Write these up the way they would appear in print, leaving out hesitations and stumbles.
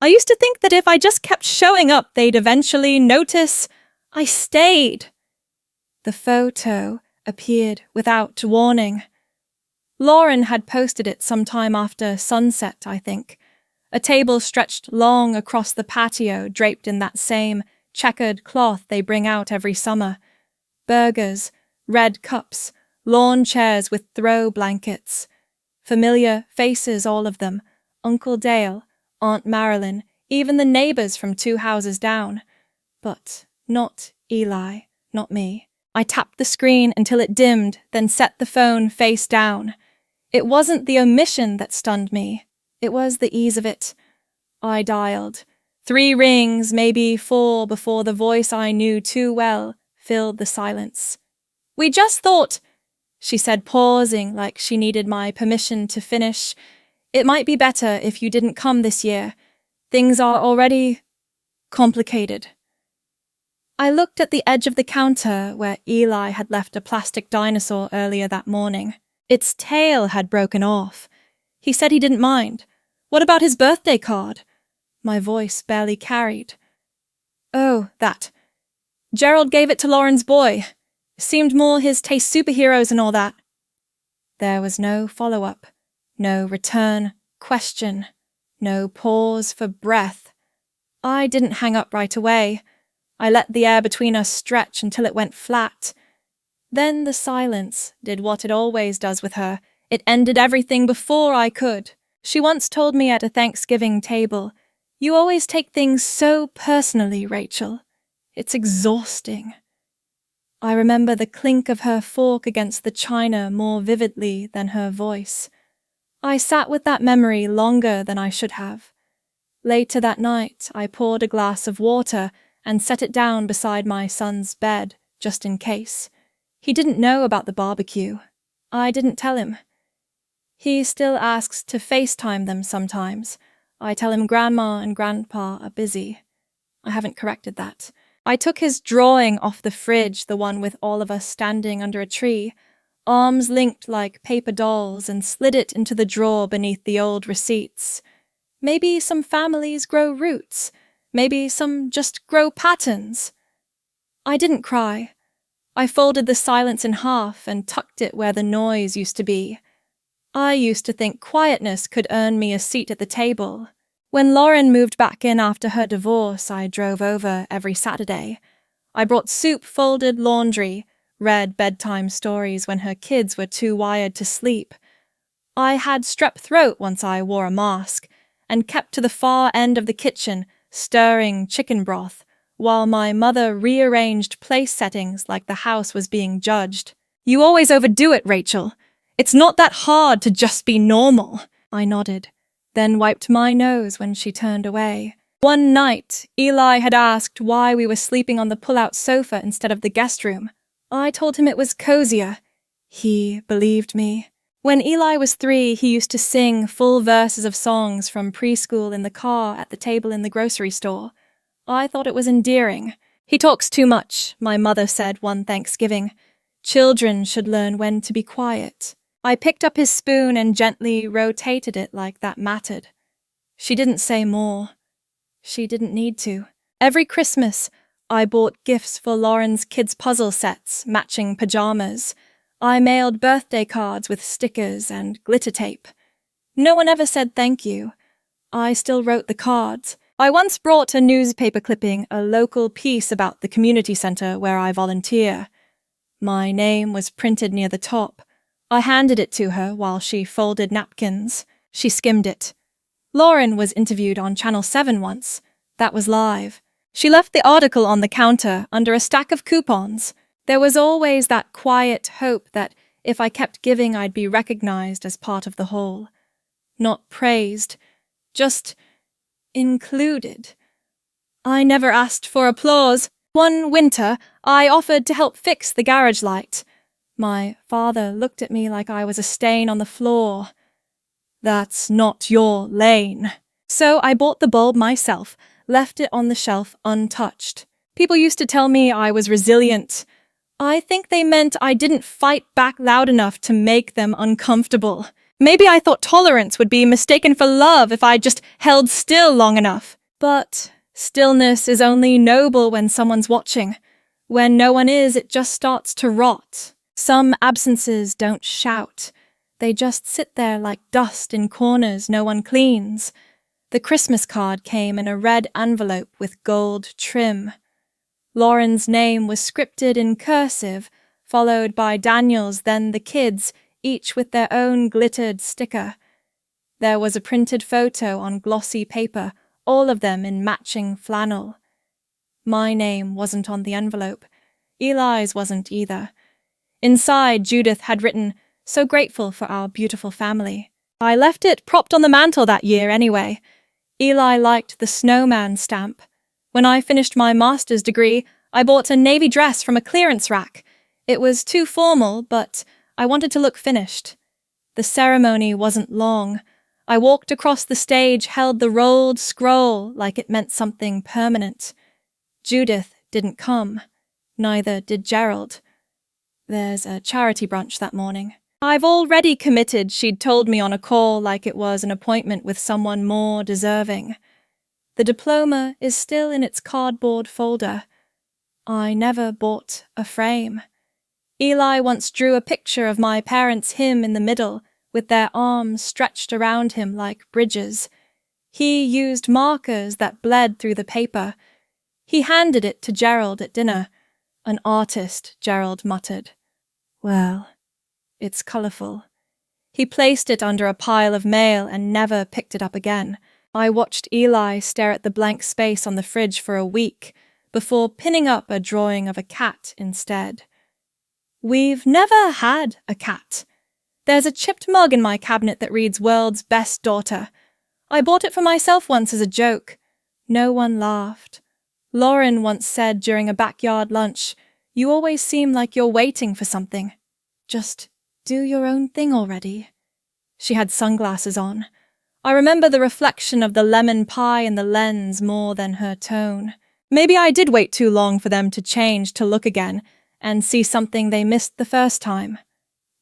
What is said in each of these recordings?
I used to think that if I just kept showing up, they'd eventually notice. I stayed. The photo appeared without warning. Lauren had posted it sometime after sunset, I think. A table stretched long across the patio, draped in that same checkered cloth they bring out every summer. Burgers, red cups, lawn chairs with throw blankets. Familiar faces, all of them. Uncle Dale, Aunt Marilyn, even the neighbors from 2 houses down. But not Eli, not me. I tapped the screen until it dimmed, then set the phone face down. It wasn't the omission that stunned me. It was the ease of it. I dialed. 3 rings, maybe 4, before the voice I knew too well filled the silence. "We just thought," she said, pausing like she needed my permission to finish. "It might be better if you didn't come this year. Things are already complicated." I looked at the edge of the counter where Eli had left a plastic dinosaur earlier that morning. Its tail had broken off. He said he didn't mind. What about his birthday card? My voice barely carried. "Oh, that. Gerald gave it to Lauren's boy. Seemed more his taste, superheroes and all that." There was no follow-up, no return question, no pause for breath. I didn't hang up right away. I let the air between us stretch until it went flat. Then the silence did what it always does with her. It ended everything before I could. She once told me at a Thanksgiving table, "You always take things so personally, Rachel. It's exhausting." I remember the clink of her fork against the china more vividly than her voice. I sat with that memory longer than I should have. Later that night, I poured a glass of water and set it down beside my son's bed, just in case. He didn't know about the barbecue. I didn't tell him. He still asks to FaceTime them sometimes. I tell him Grandma and Grandpa are busy. I haven't corrected that. I took his drawing off the fridge, the one with all of us standing under a tree, arms linked like paper dolls, and slid it into the drawer beneath the old receipts. Maybe some families grow roots. Maybe some just grow patterns. I didn't cry. I folded the silence in half and tucked it where the noise used to be. I used to think quietness could earn me a seat at the table. When Lauren moved back in after her divorce, I drove over every Saturday. I brought soup-folded laundry, read bedtime stories when her kids were too wired to sleep. I had strep throat once I wore a mask, and kept to the far end of the kitchen, stirring chicken broth, while my mother rearranged place settings like the house was being judged. "You always overdo it, Rachel. It's not that hard to just be normal." I nodded, then wiped my nose when she turned away. One night, Eli had asked why we were sleeping on the pull-out sofa instead of the guest room. I told him it was cozier. He believed me. When Eli was 3, he used to sing full verses of songs from preschool in the car at the table in the grocery store. I thought it was endearing. "He talks too much," my mother said one Thanksgiving. "Children should learn when to be quiet." I picked up his spoon and gently rotated it like that mattered. She didn't say more. She didn't need to. Every Christmas, I bought gifts for Lauren's kids' puzzle sets, matching pajamas. I mailed birthday cards with stickers and glitter tape. No one ever said thank you. I still wrote the cards. I once brought a newspaper clipping, a local piece about the community center where I volunteer. My name was printed near the top. I handed it to her while she folded napkins. She skimmed it. Lauren was interviewed on Channel 7 once. That was live. She left the article on the counter under a stack of coupons. There was always that quiet hope that if I kept giving, I'd be recognized as part of the whole. Not praised, just included. I never asked for applause. One winter, I offered to help fix the garage light. My father looked at me like I was a stain on the floor. "That's not your lane." So I bought the bulb myself, left it on the shelf untouched. People used to tell me I was resilient. I think they meant I didn't fight back loud enough to make them uncomfortable. Maybe I thought tolerance would be mistaken for love if I just held still long enough. But stillness is only noble when someone's watching. When no one is, it just starts to rot. Some absences don't shout. They just sit there like dust in corners no one cleans. The Christmas card came in a red envelope with gold trim. Lauren's name was scripted in cursive, followed by Daniel's, then the kids, each with their own glittered sticker. There was a printed photo on glossy paper, all of them in matching flannel. My name wasn't on the envelope. Eli's wasn't either. Inside, Judith had written, "So grateful for our beautiful family." I left it propped on the mantel that year anyway. Eli liked the snowman stamp. When I finished my master's degree, I bought a navy dress from a clearance rack. It was too formal, but I wanted to look finished. The ceremony wasn't long. I walked across the stage, held the rolled scroll like it meant something permanent. Judith didn't come. Neither did Gerald. There's a charity brunch that morning. I've already committed, she'd told me on a call like it was an appointment with someone more deserving. The diploma is still in its cardboard folder. I never bought a frame. Eli once drew a picture of my parents, him in the middle, with their arms stretched around him like bridges. He used markers that bled through the paper. He handed it to Gerald at dinner. "An artist," Gerald muttered. "Well, it's colourful." He placed it under a pile of mail and never picked it up again. I watched Eli stare at the blank space on the fridge for a week before pinning up a drawing of a cat instead. We've never had a cat. There's a chipped mug in my cabinet that reads "World's Best Daughter." I bought it for myself once as a joke. No one laughed. Lauren once said during a backyard lunch, "You always seem like you're waiting for something. Just do your own thing already." She had sunglasses on. I remember the reflection of the lemon pie in the lens more than her tone. Maybe I did wait too long for them to change to look again and see something they missed the first time.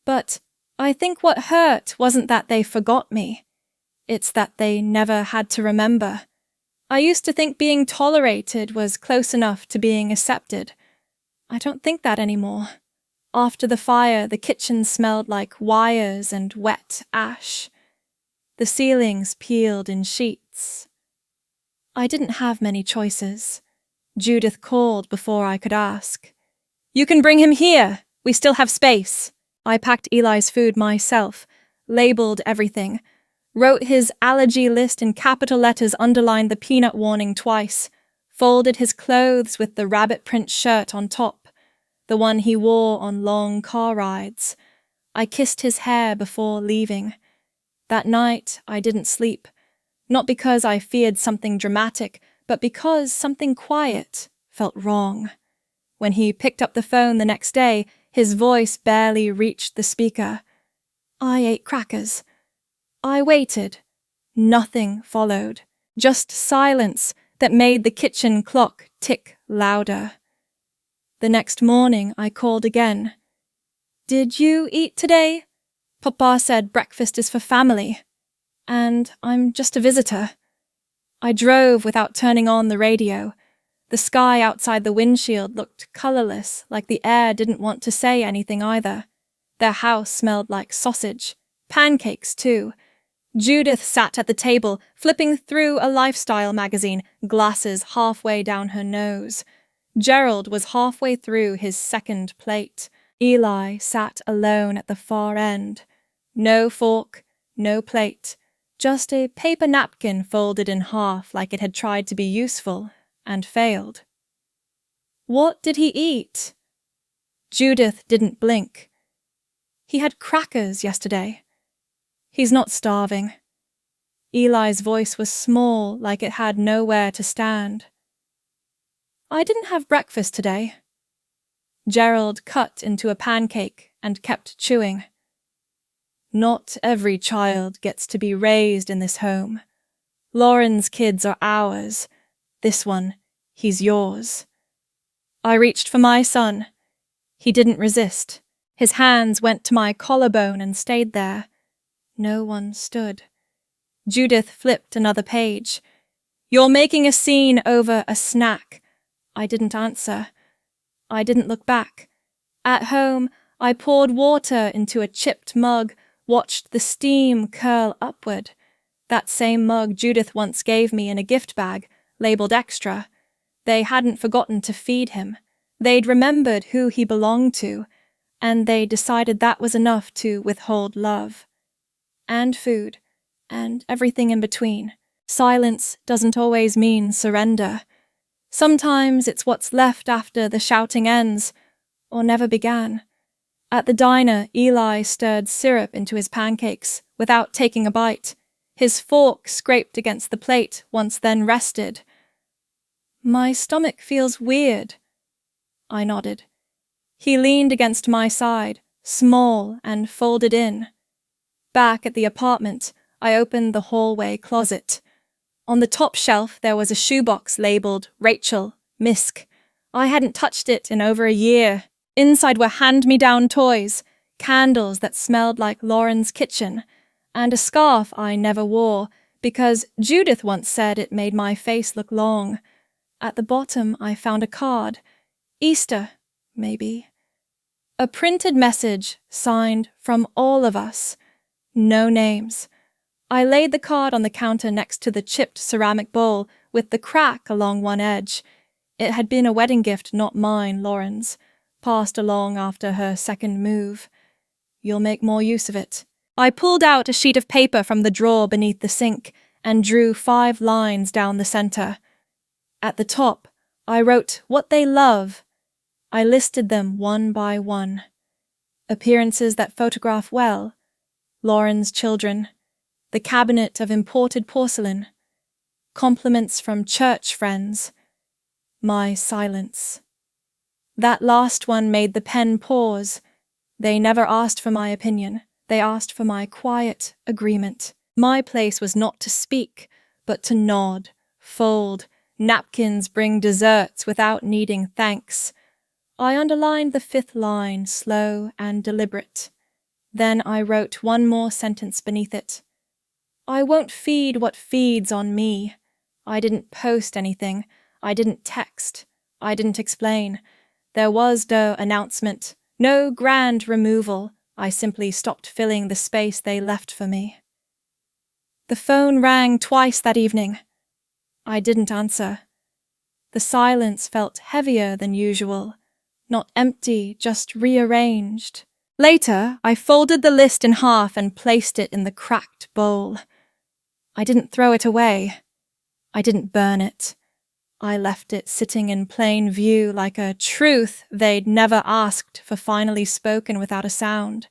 But I think what hurt wasn't that they forgot me. It's that they never had to remember. I used to think being tolerated was close enough to being accepted. I don't think that anymore. After the fire, the kitchen smelled like wires and wet ash. The ceilings peeled in sheets. I didn't have many choices. Judith called before I could ask. "You can bring him here. We still have space." I packed Eli's food myself, labeled everything, wrote his allergy list in capital letters, underlined the peanut warning twice, folded his clothes with the rabbit print shirt on top, the one he wore on long car rides. I kissed his hair before leaving. That night, I didn't sleep, not because I feared something dramatic, but because something quiet felt wrong. When he picked up the phone the next day, his voice barely reached the speaker. I ate crackers. I waited. Nothing followed, just silence that made the kitchen clock tick louder. The next morning, I called again. "Did you eat today?" "Papa said breakfast is for family, and I'm just a visitor." I drove without turning on the radio. The sky outside the windshield looked colourless, like the air didn't want to say anything either. Their house smelled like sausage. Pancakes, too. Judith sat at the table, flipping through a lifestyle magazine, glasses halfway down her nose. Gerald was halfway through his second plate. Eli sat alone at the far end. No fork, no plate, just a paper napkin folded in half like it had tried to be useful and failed. What did he eat? Judith didn't blink. He had crackers yesterday. He's not starving. Eli's voice was small, like it had nowhere to stand. I didn't have breakfast today. Gerald cut into a pancake and kept chewing. Not every child gets to be raised in this home. Lauren's kids are ours. This one, he's yours. I reached for my son. He didn't resist. His hands went to my collarbone and stayed there. No one stood. Judith flipped another page. "You're making a scene over a snack." I didn't answer. I didn't look back. At home, I poured water into a chipped mug, watched the steam curl upward. That same mug Judith once gave me in a gift bag, labeled extra. They hadn't forgotten to feed him. They'd remembered who he belonged to, and they decided that was enough to withhold love. And food, and everything in between. Silence doesn't always mean surrender. Sometimes it's what's left after the shouting ends, or never began. At the diner, Eli stirred syrup into his pancakes without taking a bite. His fork scraped against the plate, once then rested. "My stomach feels weird." I nodded. He leaned against my side, small and folded in. Back at the apartment, I opened the hallway closet. On the top shelf there was a shoebox labeled Rachel, Misk. I hadn't touched it in over a year. Inside were hand-me-down toys, candles that smelled like Lauren's kitchen, and a scarf I never wore because Judith once said it made my face look long. At the bottom I found a card. Easter, maybe. A printed message signed from all of us. No names. I laid the card on the counter next to the chipped ceramic bowl with the crack along one edge. It had been a wedding gift, not mine, Lauren's, passed along after her second move. "You'll make more use of it." I pulled out a sheet of paper from the drawer beneath the sink and drew 5 lines down the center. At the top, I wrote what they love. I listed them one by one. Appearances that photograph well. Lauren's children. The cabinet of imported porcelain. Compliments from church friends. My silence. That last one made the pen pause. They never asked for my opinion. They asked for my quiet agreement. My place was not to speak, but to nod, fold. Napkins bring desserts without needing thanks. I underlined the 5th line, slow and deliberate. Then I wrote one more sentence beneath it. I won't feed what feeds on me. I didn't post anything. I didn't text. I didn't explain. There was no announcement, no grand removal. I simply stopped filling the space they left for me. The phone rang twice that evening. I didn't answer. The silence felt heavier than usual. Not empty, just rearranged. Later, I folded the list in half and placed it in the cracked bowl. I didn't throw it away. I didn't burn it. I left it sitting in plain view like a truth they'd never asked for finally spoken without a sound.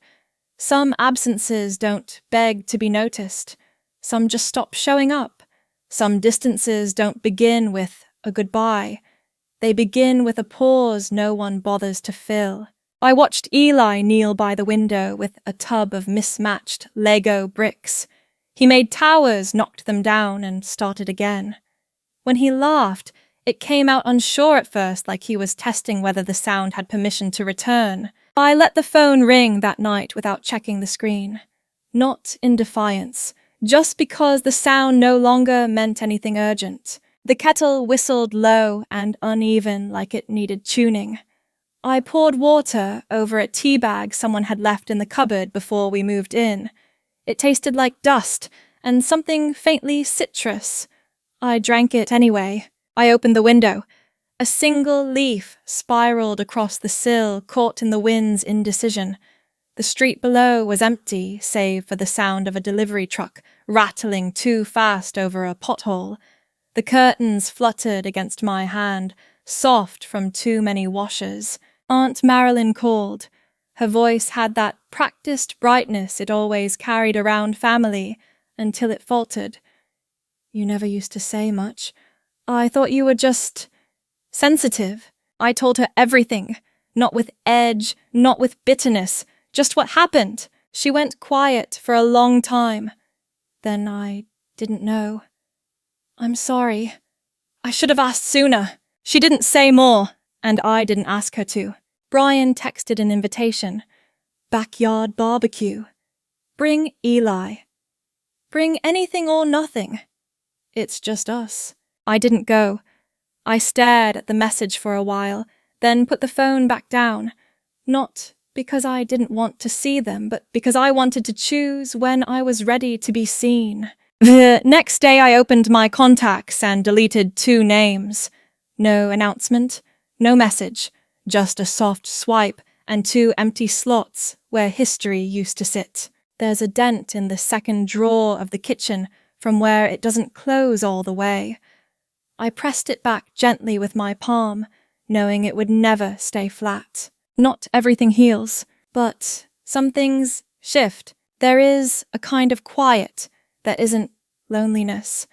Some absences don't beg to be noticed. Some just stop showing up. Some distances don't begin with a goodbye. They begin with a pause no one bothers to fill. I watched Eli kneel by the window with a tub of mismatched Lego bricks. He made towers, knocked them down, and started again. When he laughed, it came out unsure at first, like he was testing whether the sound had permission to return. I let the phone ring that night without checking the screen. Not in defiance, just because the sound no longer meant anything urgent. The kettle whistled low and uneven like it needed tuning. I poured water over a tea bag someone had left in the cupboard before we moved in. It tasted like dust and something faintly citrus. I drank it anyway. I opened the window. A single leaf spiraled across the sill, caught in the wind's indecision. The street below was empty, save for the sound of a delivery truck rattling too fast over a pothole. The curtains fluttered against my hand, soft from too many washers. Aunt Marilyn called. Her voice had that practiced brightness it always carried around family, until it faltered. "You never used to say much. I thought you were just sensitive." I told her everything, not with edge, not with bitterness, just what happened. She went quiet for a long time. Then I didn't know. "I'm sorry. I should have asked sooner." She didn't say more, and I didn't ask her to. Brian texted an invitation. Backyard barbecue. Bring Eli. Bring anything or nothing. It's just us. I didn't go. I stared at the message for a while, then put the phone back down. Not because I didn't want to see them, but because I wanted to choose when I was ready to be seen. The next day I opened my contacts and deleted 2 names. No announcement, no message, just a soft swipe and 2 empty slots where history used to sit. There's a dent in the second drawer of the kitchen from where it doesn't close all the way. I pressed it back gently with my palm, knowing it would never stay flat. Not everything heals, but some things shift. There is a kind of quiet that isn't loneliness.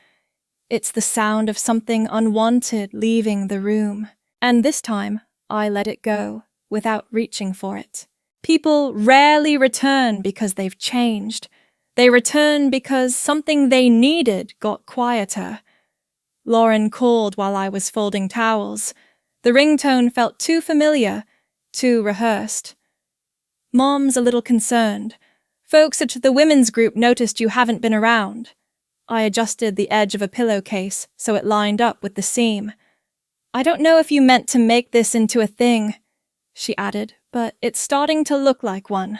It's the sound of something unwanted leaving the room. And this time, I let it go without reaching for it. People rarely return because they've changed. They return because something they needed got quieter. Lauren called while I was folding towels. The ringtone felt too familiar, too rehearsed. Mom's a little concerned. Folks at the women's group noticed you haven't been around. I adjusted the edge of a pillowcase so it lined up with the seam. I don't know if you meant to make this into a thing, she added, but it's starting to look like one.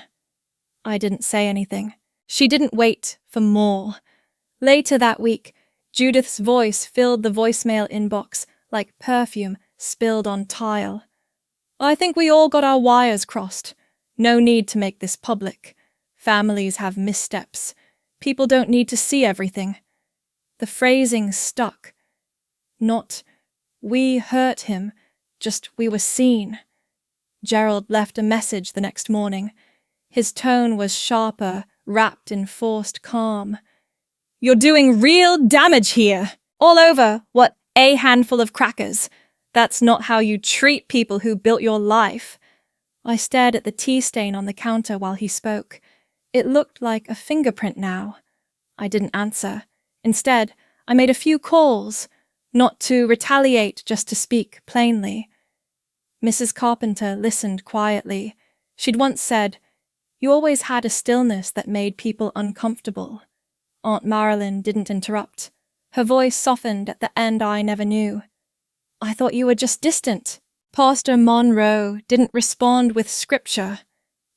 I didn't say anything. She didn't wait for more. Later that week, Judith's voice filled the voicemail inbox like perfume spilled on tile. I think we all got our wires crossed. No need to make this public. Families have missteps. People don't need to see everything. The phrasing stuck. Not, we hurt him, just we were seen. Gerald left a message the next morning. His tone was sharper, wrapped in forced calm. You're doing real damage here. All over, what, a handful of crackers. That's not how you treat people who built your life. I stared at the tea stain on the counter while he spoke. It looked like a fingerprint now. I didn't answer. Instead, I made a few calls, not to retaliate, just to speak plainly. Mrs. Carpenter listened quietly. She'd once said, "You always had a stillness that made people uncomfortable." Aunt Marilyn didn't interrupt. Her voice softened at the end I never knew. "I thought you were just distant." Pastor Monroe didn't respond with scripture,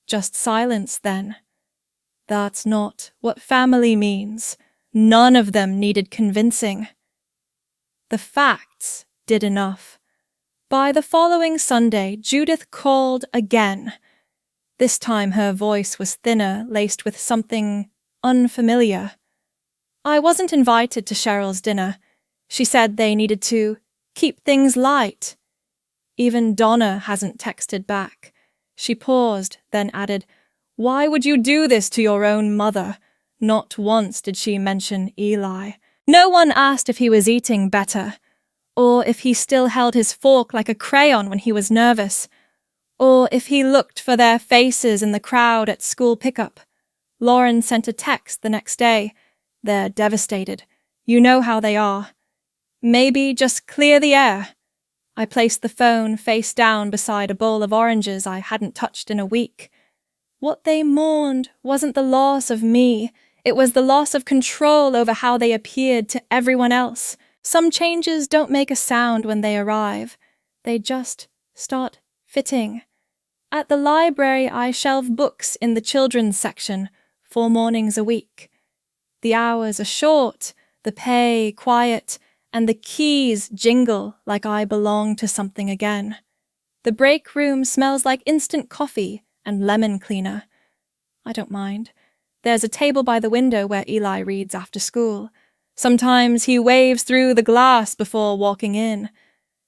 just silence then. That's not what family means. None of them needed convincing. The facts did enough. By the following Sunday, Judith called again. This time her voice was thinner, laced with something unfamiliar. I wasn't invited to Cheryl's dinner. She said they needed to keep things light. Even Donna hasn't texted back. She paused, then added, "Why would you do this to your own mother?" Not once did she mention Eli. No one asked if he was eating better, or if he still held his fork like a crayon when he was nervous, or if he looked for their faces in the crowd at school pickup. Lauren sent a text the next day. They're devastated. You know how they are. Maybe just clear the air. I placed the phone face down beside a bowl of oranges I hadn't touched in a week. What they mourned wasn't the loss of me. It was the loss of control over how they appeared to everyone else. Some changes don't make a sound when they arrive. They just start fitting. At the library, I shelve books in the children's section 4 mornings a week. The hours are short, the pay quiet, and the keys jingle like I belong to something again. The break room smells like instant coffee and lemon cleaner. I don't mind. There's a table by the window where Eli reads after school. Sometimes he waves through the glass before walking in.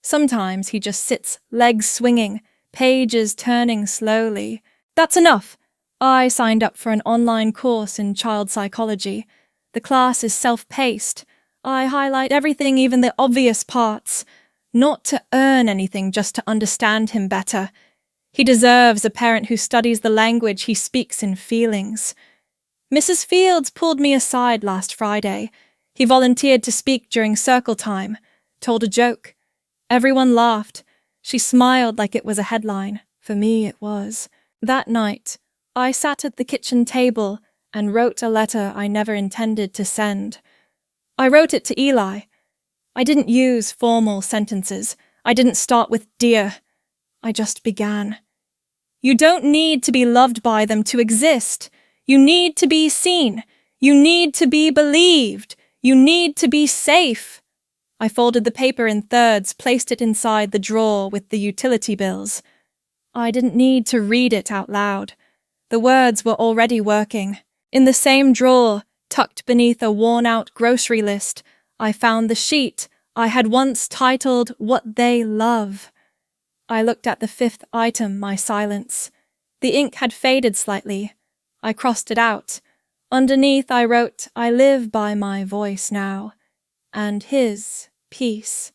Sometimes he just sits, legs swinging, pages turning slowly. That's enough. I signed up for an online course in child psychology. The class is self-paced. I highlight everything, even the obvious parts. Not to earn anything, just to understand him better. He deserves a parent who studies the language he speaks in feelings. Mrs. Fields pulled me aside last Friday. He volunteered to speak during circle time, told a joke. Everyone laughed. She smiled like it was a headline. For me, it was. That night, I sat at the kitchen table and wrote a letter I never intended to send. I wrote it to Eli. I didn't use formal sentences. I didn't start with "Dear." I just began. You don't need to be loved by them to exist. You need to be seen. You need to be believed. You need to be safe. I folded the paper in thirds, placed it inside the drawer with the utility bills. I didn't need to read it out loud. The words were already working. In the same drawer, tucked beneath a worn-out grocery list, I found the sheet I had once titled "What They Love." I looked at the fifth item, my silence. The ink had faded slightly. I crossed it out. Underneath I wrote, "I live by my voice now," and his peace.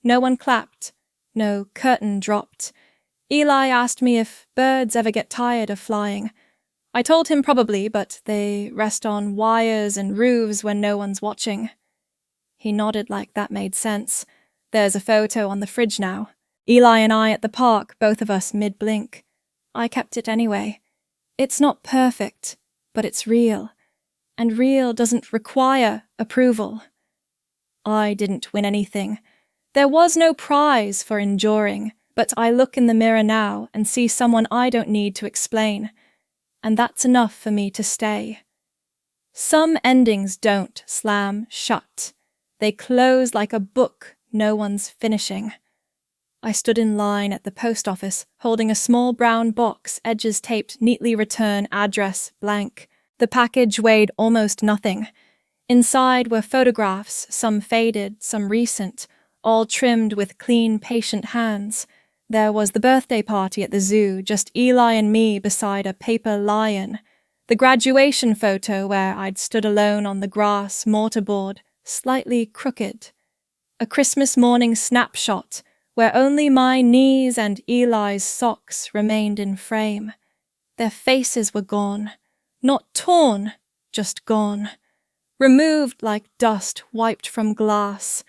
No one clapped. No curtain dropped. Eli asked me if birds ever get tired of flying. I told him probably, but they rest on wires and roofs when no one's watching. He nodded like that made sense. There's a photo on the fridge now. Eli and I at the park, both of us mid-blink. I kept it anyway. It's not perfect, but it's real. And real doesn't require approval. I didn't win anything. There was no prize for enduring, but I look in the mirror now and see someone I don't need to explain. And that's enough for me to stay. Some endings don't slam shut. They close like a book no one's finishing. I stood in line at the post office, holding a small brown box, edges taped neatly, return address blank. The package weighed almost nothing. Inside were photographs, some faded, some recent, all trimmed with clean, patient hands. There was the birthday party at the zoo, just Eli and me beside a paper lion. The graduation photo where I'd stood alone on the grass mortarboard, slightly crooked. A Christmas morning snapshot where only my knees and Eli's socks remained in frame. Their faces were gone. Not torn, just gone. Removed like dust wiped from glass.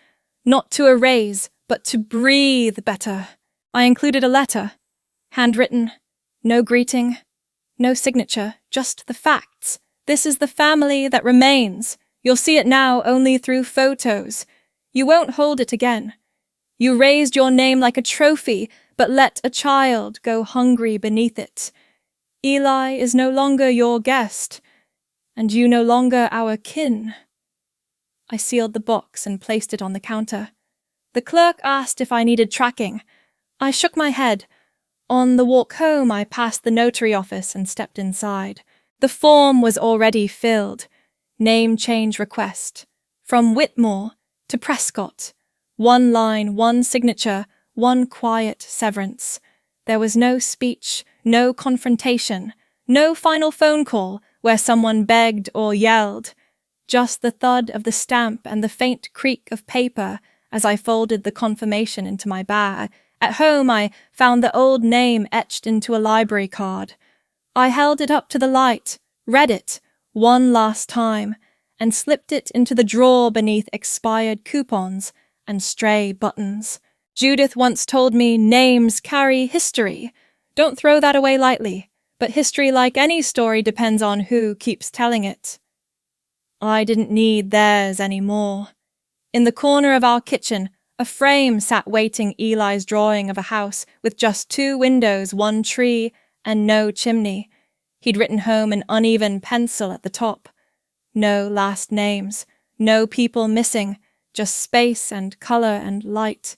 Not to erase, but to breathe better. I included a letter. Handwritten. No greeting. No signature. Just the facts. This is the family that remains. You'll see it now only through photos. You won't hold it again. You raised your name like a trophy, but let a child go hungry beneath it. Eli is no longer your guest, and you no longer our kin. I sealed the box and placed it on the counter. The clerk asked if I needed tracking. I shook my head. On the walk home, I passed the notary office and stepped inside. The form was already filled. Name change request. From Whitmore to Prescott. One line, one signature, one quiet severance. There was no speech, no confrontation, no final phone call where someone begged or yelled. Just the thud of the stamp and the faint creak of paper as I folded the confirmation into my bag. At home, I found the old name etched into a library card. I held it up to the light, read it, one last time, and slipped it into the drawer beneath expired coupons and stray buttons. Judith once told me names carry history. Don't throw that away lightly, but history, like any story, depends on who keeps telling it. I didn't need theirs anymore. In the corner of our kitchen, a frame sat waiting Eli's drawing of a house with just 2 windows, 1 tree, and no chimney. He'd written home in uneven pencil at the top. No last names, no people missing, just space and color and light.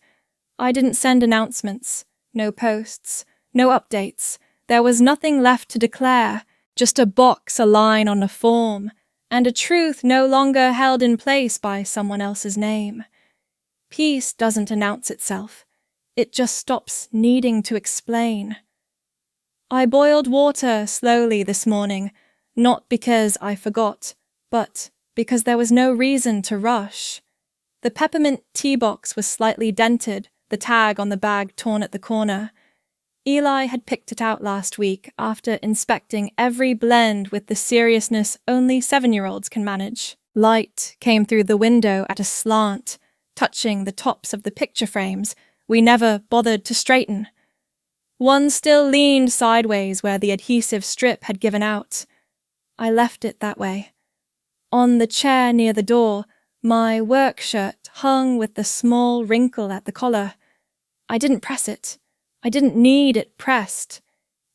I didn't send announcements, no posts, no updates. There was nothing left to declare, just a box, a line on a form, and a truth no longer held in place by someone else's name. Peace doesn't announce itself. It just stops needing to explain. I boiled water slowly this morning, not because I forgot, but because there was no reason to rush. The peppermint tea box was slightly dented, the tag on the bag torn at the corner. Eli had picked it out last week after inspecting every blend with the seriousness only 7-year-olds can manage. Light came through the window at a slant, touching the tops of the picture frames we never bothered to straighten. One still leaned sideways where the adhesive strip had given out. I left it that way. On the chair near the door, my work shirt hung with the small wrinkle at the collar. I didn't press it. I didn't need it pressed.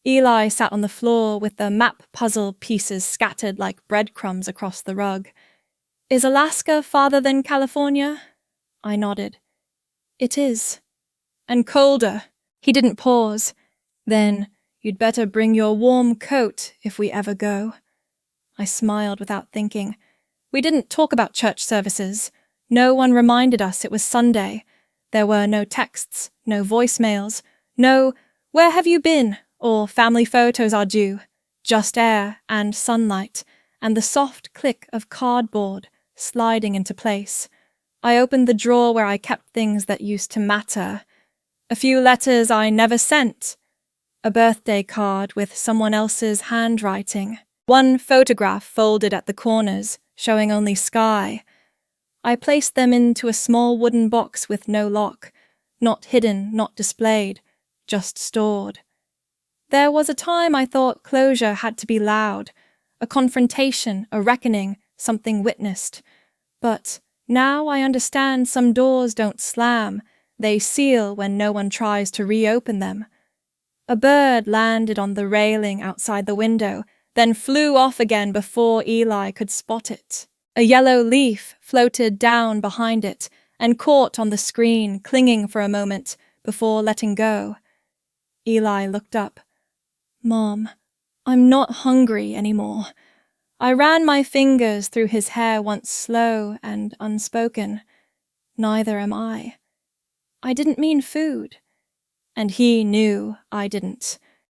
Eli sat on the floor with the map puzzle pieces scattered like breadcrumbs across the rug. Is Alaska farther than California? I nodded. It is. And colder. He didn't pause. Then, you'd better bring your warm coat if we ever go. I smiled without thinking. We didn't talk about church services. No one reminded us it was Sunday. There were no texts, no voicemails, no "Where have you been?" or family photos are due. Just air and sunlight, and the soft click of cardboard sliding into place. I opened the drawer where I kept things that used to matter. A few letters I never sent. A birthday card with someone else's handwriting. One photograph folded at the corners, showing only sky. I placed them into a small wooden box with no lock, not hidden, not displayed, just stored. There was a time I thought closure had to be loud, a confrontation, a reckoning, something witnessed. But now I understand some doors don't slam, they seal when no one tries to reopen them. A bird landed on the railing outside the window, then flew off again before Eli could spot it. A yellow leaf floated down behind it and caught on the screen, clinging for a moment before letting go. Eli looked up. Mom, I'm not hungry anymore. I ran my fingers through his hair once slow and unspoken. Neither am I. I didn't mean food. And he knew I didn't.